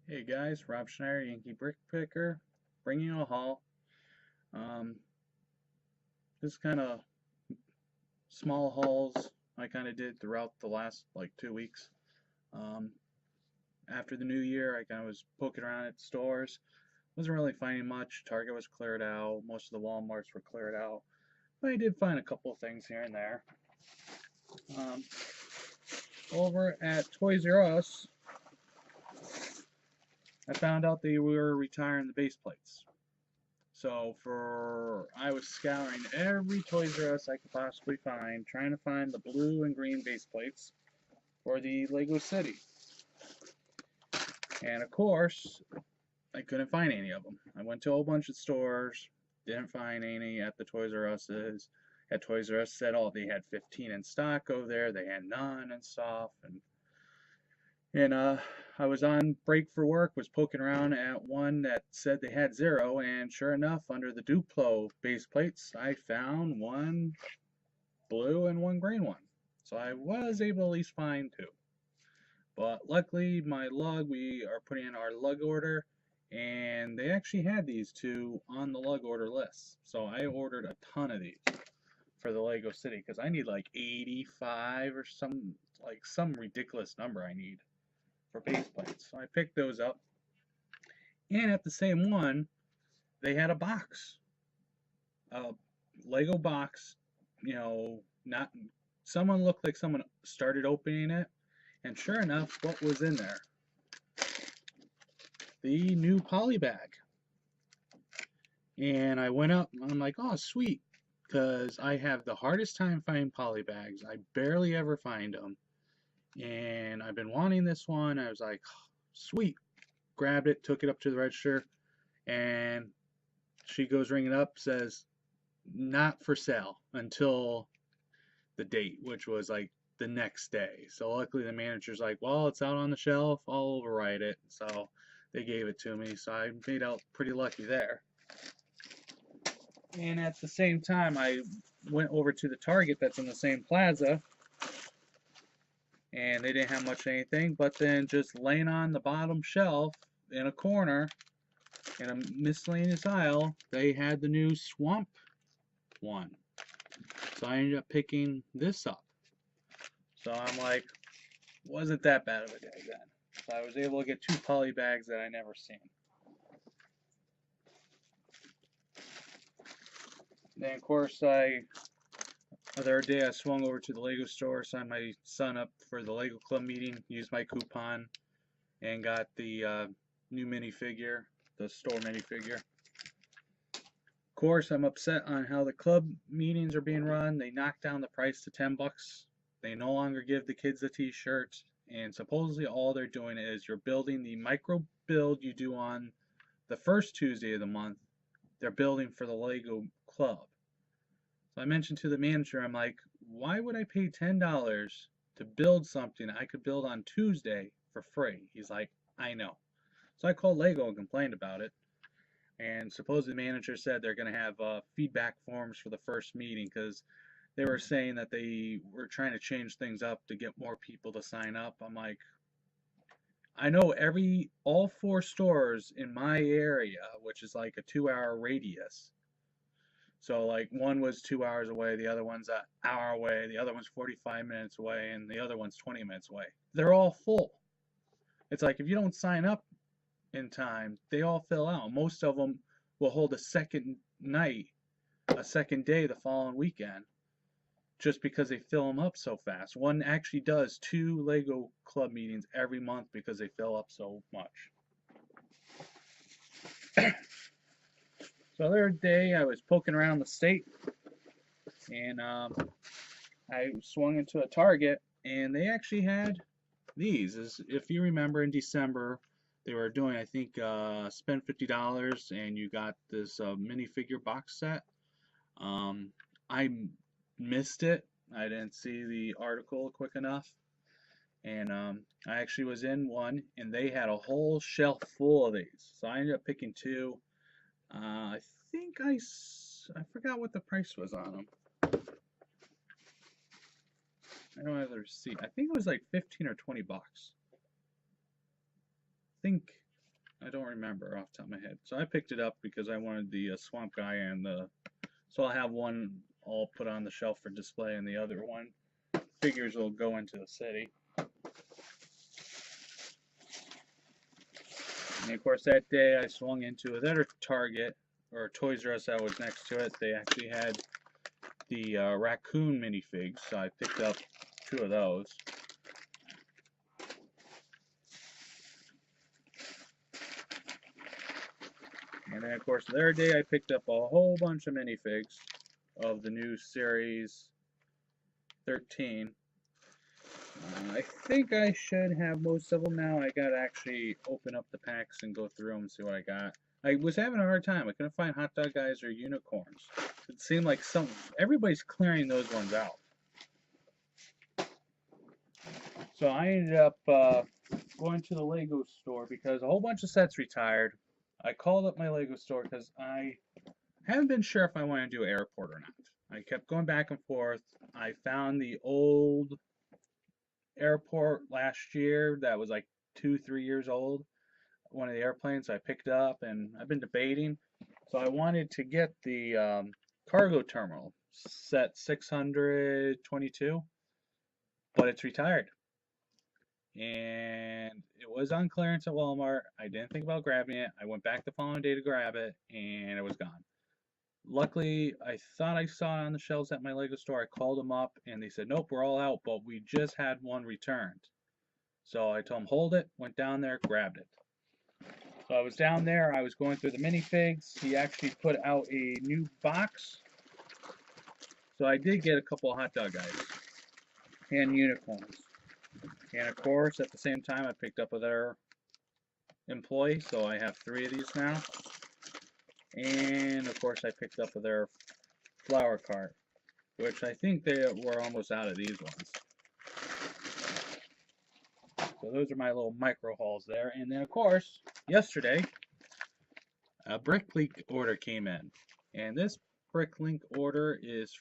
Hey guys, Rob Schneider, Yankee Brick Picker, bringing you a haul. Um, just kind of small hauls I kind of did throughout the last like 2 weeks. Um, After the new year, I kind of was poking around at stores. Wasn't really finding much. Target was cleared out. Most of the Walmarts were cleared out. But I did find a couple of things here and there. Um, Over at Toys R Us, I found out they were retiring the base plates. I was scouring every Toys R Us I could possibly find, trying to find the blue and green base plates for the Lego City. And of course, I couldn't find any of them. I went to a whole bunch of stores, didn't find any at the Toys R Us's. At Toys R Us said, oh, they had 15 in stock over there, they had none and stuff. And I was on break for work, was poking around at one that said they had zero, and sure enough, under the Duplo base plates, I found one blue and one green one. So I was able to at least find two. But luckily, we are putting in our lug order, and they actually had these two on the lug order list. So I ordered a ton of these for the Lego City because I need like 85 or some ridiculous number I need for base plates. So I picked those up. And at the same one, they had a box, a Lego box. Not someone looked like someone started opening it, and sure enough, what was in there? The new poly bag. And I went up, and I'm like, oh, sweet, because I have the hardest time finding poly bags. I barely ever find them, and I've been wanting this one. I was like, sweet, grabbed it, took it up to the register, and she goes ringing up, says not for sale until the date, which was like the next day. So luckily the manager's like, well, it's out on the shelf, I'll override it. So they gave it to me, so I made out pretty lucky there. And at the same time, I went over to the Target that's in the same plaza, and they didn't have much of anything, but then just laying on the bottom shelf in a corner in a miscellaneous aisle, they had the new Swamp one. So I ended up picking this up. So I'm like, wasn't that bad of a day then. So I was able to get two poly bags that I never seen. Then of course other day I swung over to the Lego store, signed my son up for the Lego Club meeting, used my coupon, and got the new minifigure, the store minifigure. Of course, I'm upset on how the club meetings are being run. They knocked down the price to $10. They no longer give the kids the t-shirts, and supposedly all they're doing is you're building the micro build you do on the first Tuesday of the month. They're building for the Lego Club. So I mentioned to the manager, I'm like, why would I pay $10 to build something I could build on Tuesday for free? He's like, I know. So I called Lego and complained about it. And supposedly the manager said they're going to have feedback forms for the first meeting because they were saying that they were trying to change things up to get more people to sign up. I'm like, I know all four stores in my area, which is like a 2-hour radius. So like one was 2 hours away, the other one's an hour away, the other one's 45 minutes away, and the other one's 20 minutes away. They're all full. It's like if you don't sign up in time, they all fill out. Most of them will hold a second day the following weekend, just because they fill them up so fast. One actually does 2 Lego Club meetings every month because they fill up so much. So the other day I was poking around the state, and I swung into a Target, and they actually had these. If you remember, in December they were doing, I think, spend $50 and you got this minifigure box set. I missed it. I didn't see the article quick enough, and I actually was in one, and they had a whole shelf full of these. So I ended up picking two. I think I forgot what the price was on them. I don't have the receipt. I think it was like 15 or 20 bucks. I think I don't remember off the top of my head. So I picked it up because I wanted the swamp guy and the. So I'll have one all put on the shelf for display, and the other one figures will go into the city. And of course, that day I swung into another Target or Toys R Us that was next to it. They actually had the raccoon minifigs, so I picked up 2 of those. And then, of course, the other day I picked up a whole bunch of minifigs of the new Series 13. I think I should have most of them now. I gotta actually open up the packs and go through them and see what I got. I was having a hard time. I couldn't find hot dog guys or unicorns. It seemed like everybody's clearing those ones out. So I ended up going to the Lego store because a whole bunch of sets retired. I called up my Lego store because I haven't been sure if I want to do airport or not. I kept going back and forth. I found the old airport last year that was like 2, 3 years old. One of the airplanes I picked up, and I've been debating. So I wanted to get the cargo terminal set 622, but it's retired. And it was on clearance at Walmart. I didn't think about grabbing it. I went back the following day to grab it, and it was gone. Luckily, I thought I saw it on the shelves at my Lego store. I called them up, and they said, nope, we're all out, but we just had one returned. So I told them, hold it, went down there, grabbed it. So I was down there, I was going through the minifigs. He actually put out a new box. So I did get a couple of hot dog guys and unicorns. And of course, at the same time, I picked up their employee, so I have 3 of these now. And of course, I picked up their flower cart, which I think they were almost out of these ones. So those are my little micro hauls there. And then of course, yesterday, a Bricklink order came in. And this Bricklink order is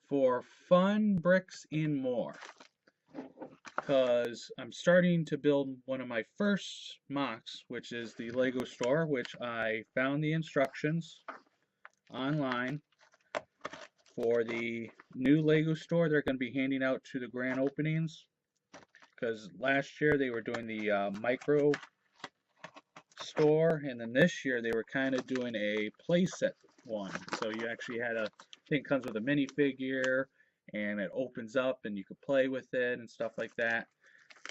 for Fun Bricks and More. Because I'm starting to build one of my first mocks, which is the Lego store, which I found the instructions online for the new Lego store they're going to be handing out to the grand openings. Because last year they were doing the micro store, and then this year they were kind of doing a playset one. So you actually had a thing comes with a minifigure, and it opens up, and you could play with it and stuff like that.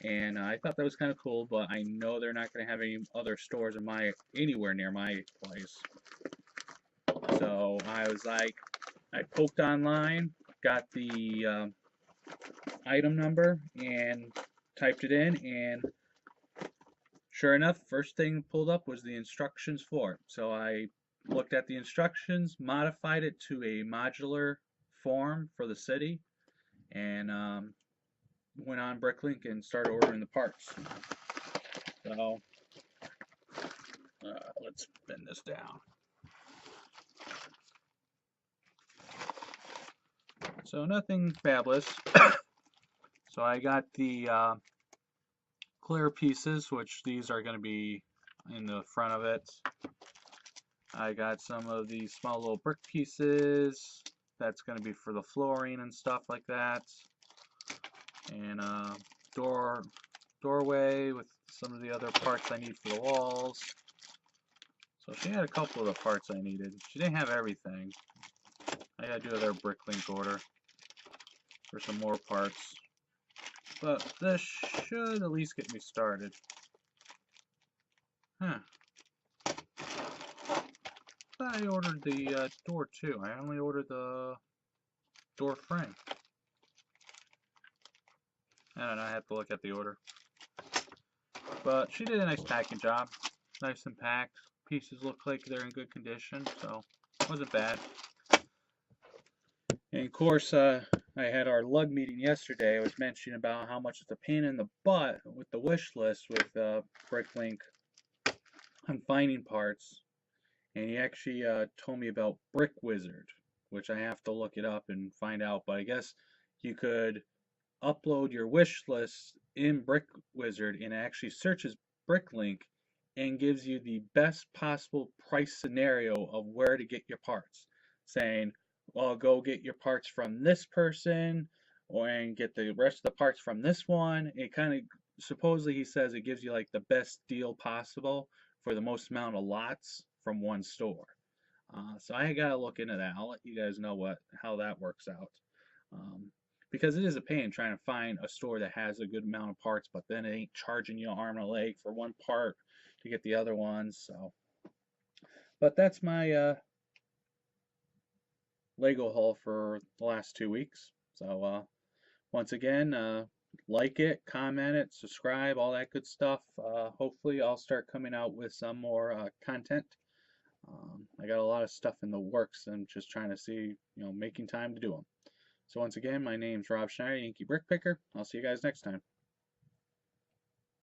And I thought that was kind of cool, but I know they're not going to have any other stores anywhere near my place. So I was like, I poked online, got the item number, and typed it in, and sure enough, first thing pulled up was the instructions for it. So I looked at the instructions, modified it to a modular form for the city, and went on Bricklink and started ordering the parts. So let's bend this down. So nothing fabulous. So I got the clear pieces, which these are going to be in the front of it. I got some of these small little brick pieces. That's going to be for the flooring and stuff like that. And doorway with some of the other parts I need for the walls. So she had a couple of the parts I needed. She didn't have everything. I gotta do another Bricklink order for some more parts. But this should at least get me started. Huh. I ordered the door too. I only ordered the door frame. I don't know, I have to look at the order. But she did a nice packing job. Nice and packed. Pieces look like they're in good condition, so it wasn't bad. And of course, I had our lug meeting yesterday. I was mentioning about how much it's a pain in the butt with the wish list with Bricklink on finding parts. And he actually told me about Brick Wizard, which I have to look it up and find out. But I guess you could upload your wish list in Brick Wizard and it actually searches BrickLink and gives you the best possible price scenario of where to get your parts, saying, well, go get your parts from this person or and get the rest of the parts from this one. It kind of supposedly he says it gives you like the best deal possible for the most amount of lots from one store. So I gotta look into that. I'll let you guys know how that works out. Um, because it is a pain trying to find a store that has a good amount of parts, but then it ain't charging you arm and a leg for one part to get the other ones. So, but that's my Lego haul for the last 2 weeks. So once again, like it, comment it, subscribe, all that good stuff. Hopefully, I'll start coming out with some more content. I got a lot of stuff in the works. I'm just trying to see, making time to do them. So once again, my name's Rob Schneider, Yankee Brick Picker. I'll see you guys next time.